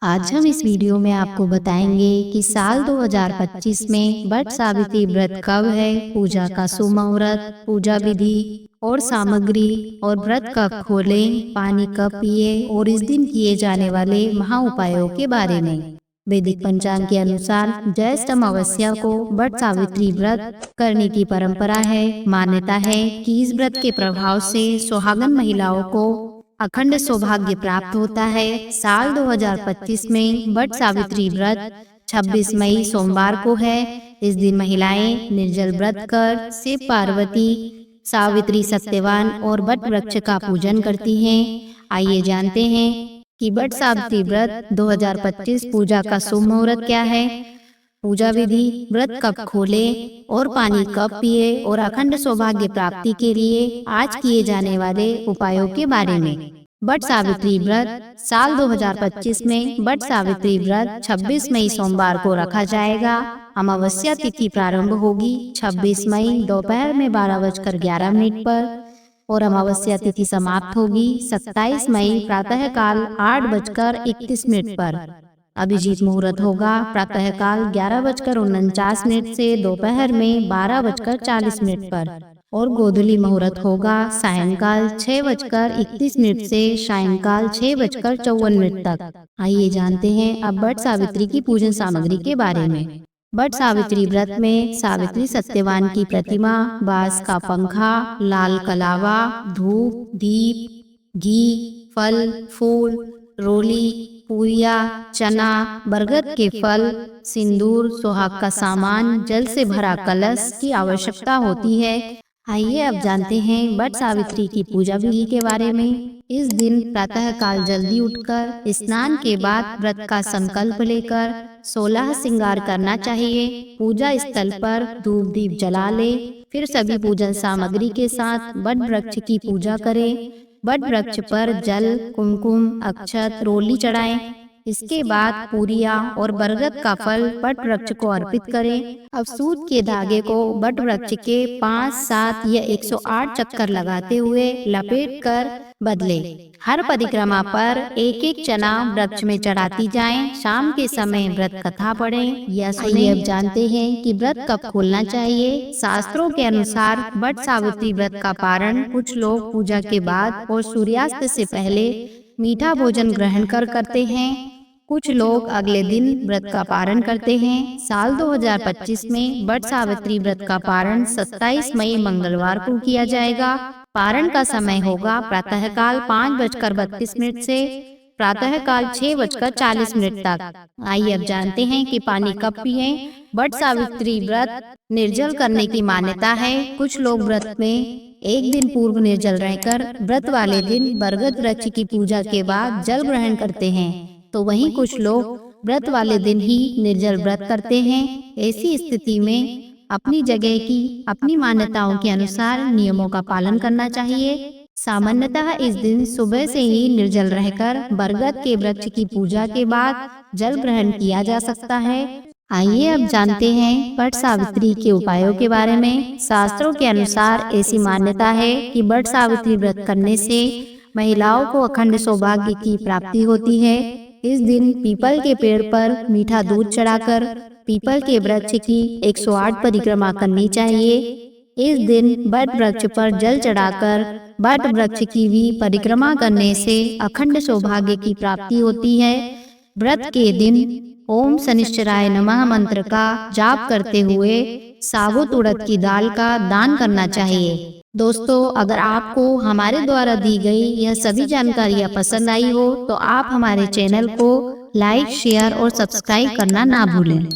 आज हम इस वीडियो में आपको बताएंगे कि साल 2025 में वट सावित्री व्रत कब है, पूजा का शुभ मुहूर्त, पूजा विधि और सामग्री और व्रत कब खोलें, पानी कब पिए और इस दिन किए जाने वाले महा उपायों के बारे में। वैदिक पंचांग के अनुसार ज्येष्ठ अमावस्या को वट सावित्री व्रत करने की परंपरा है। मान्यता है कि इस व्रत के प्रभाव से सुहागन महिलाओं को अखंड सौभाग्य प्राप्त होता है। साल 2025 में वट सावित्री व्रत 26 मई सोमवार को है। इस दिन महिलाएं निर्जल व्रत कर शिव पार्वती, सावित्री, सत्यवान और वट वृक्ष का पूजन करती हैं। आइए जानते हैं कि वट सावित्री व्रत 2025 पूजा का शुभ मुहूर्त क्या है, पूजा विधि, व्रत कब खोले और पानी कब पिए और अखंड सौभाग्य प्राप्ति के लिए आज किए जाने वाले उपायों के बारे में। वट सावित्री व्रत साल 2025 में वट सावित्री व्रत 26 मई सोमवार को रखा जाएगा। अमावस्या तिथि प्रारंभ होगी 26 मई दोपहर में 12:11 पर और अमावस्या तिथि समाप्त होगी 27 मई प्रातः काल 8:31 पर। अभिजीत मुहूर्त होगा प्रातः काल 11:49 से दोपहर में 12:40 पर और गोधूली मुहूर्त होगा सायंकाल 6:31 से सायंकाल 6:54 तक। आइए जानते हैं अब वट सावित्री की पूजन सामग्री के बारे में। वट सावित्री व्रत में सावित्री सत्यवान की प्रतिमा, बांस का पंखा, लाल कलावा, धूप, दीप, घी, फल, फूल, रोली, पूरिया, चना, बरगद के फल, सिंदूर, सुहाग का सामान, जल से भरा कलश की आवश्यकता होती है। आइए अब जानते हैं वट सावित्री की पूजा विधि के बारे में। इस दिन प्रातः काल जल्दी उठकर स्नान के बाद व्रत का संकल्प लेकर 16 श्रृंगार करना चाहिए। पूजा स्थल पर धूप दीप जला ले, फिर सभी पूजन सामग्री के साथ वट वृक्ष की पूजा करें। वट वृक्ष पर जल, कुमकुम, अक्षत, रोली चढ़ाएं। इसके बाद पूरिया और बरगद का फल वट वृक्ष को अर्पित करें। अब सूत के धागे को वट वृक्ष के 5, 7 या 108 चक्कर लगाते हुए लपेट कर बदले। हर परिक्रमा पर एक एक चना वृक्ष में चढ़ाती जाएं। शाम के समय व्रत कथा पढ़ें या सुनें। अब जानते हैं कि व्रत कब खोलना चाहिए। शास्त्रों के अनुसार वट सावित्री व्रत का पारण कुछ लोग पूजा के बाद और सूर्यास्त से पहले मीठा भोजन ग्रहण कर करते हैं। कुछ लोग अगले दिन व्रत का पारण करते हैं। साल 2025 में वट सावित्री व्रत का पारण 27 मई मंगलवार को किया जाएगा। पारण का समय होगा प्रातः काल 5:32 से प्रातः काल 6:40 तक। आइए अब जानते हैं कि पानी कब पिए। वट सावित्री व्रत निर्जल करने की मान्यता है। कुछ लोग व्रत में एक दिन पूर्व निर्जल रहकर व्रत वाले दिन बरगद वृक्ष की पूजा के बाद जल ग्रहण करते हैं, तो वहीं कुछ लोग व्रत वाले दिन ही निर्जल व्रत करते हैं। ऐसी स्थिति में अपनी जगह की अपनी मान्यताओं के अनुसार नियमों का पालन करना चाहिए। सामान्यतः इस दिन सुबह से ही निर्जल रहकर बरगद के वृक्ष की पूजा के बाद जल ग्रहण किया जा सकता है। आइए अब जानते हैं वट सावित्री के उपायों के बारे में। शास्त्रों के अनुसार ऐसी मान्यता है कि वट सावित्री व्रत करने से महिलाओं को अखंड सौभाग्य की प्राप्ति होती है। इस दिन पीपल के पेड़ पर मीठा दूध चढ़ाकर पीपल के वृक्ष की 108 परिक्रमा करनी चाहिए। इस दिन वट वृक्ष पर जल चढ़ाकर वट वृक्ष की भी परिक्रमा करने से अखंड सौभाग्य की प्राप्ति होती है। व्रत के दिन ओम शनिश्चराय नमः मंत्र का जाप करते हुए साबुत उड़द की दाल का दान करना चाहिए। दोस्तों, अगर आपको हमारे द्वारा दी गई यह सभी जानकारियाँ पसंद आई हो तो आप हमारे चैनल को लाइक, शेयर और सब्सक्राइब करना ना भूलें।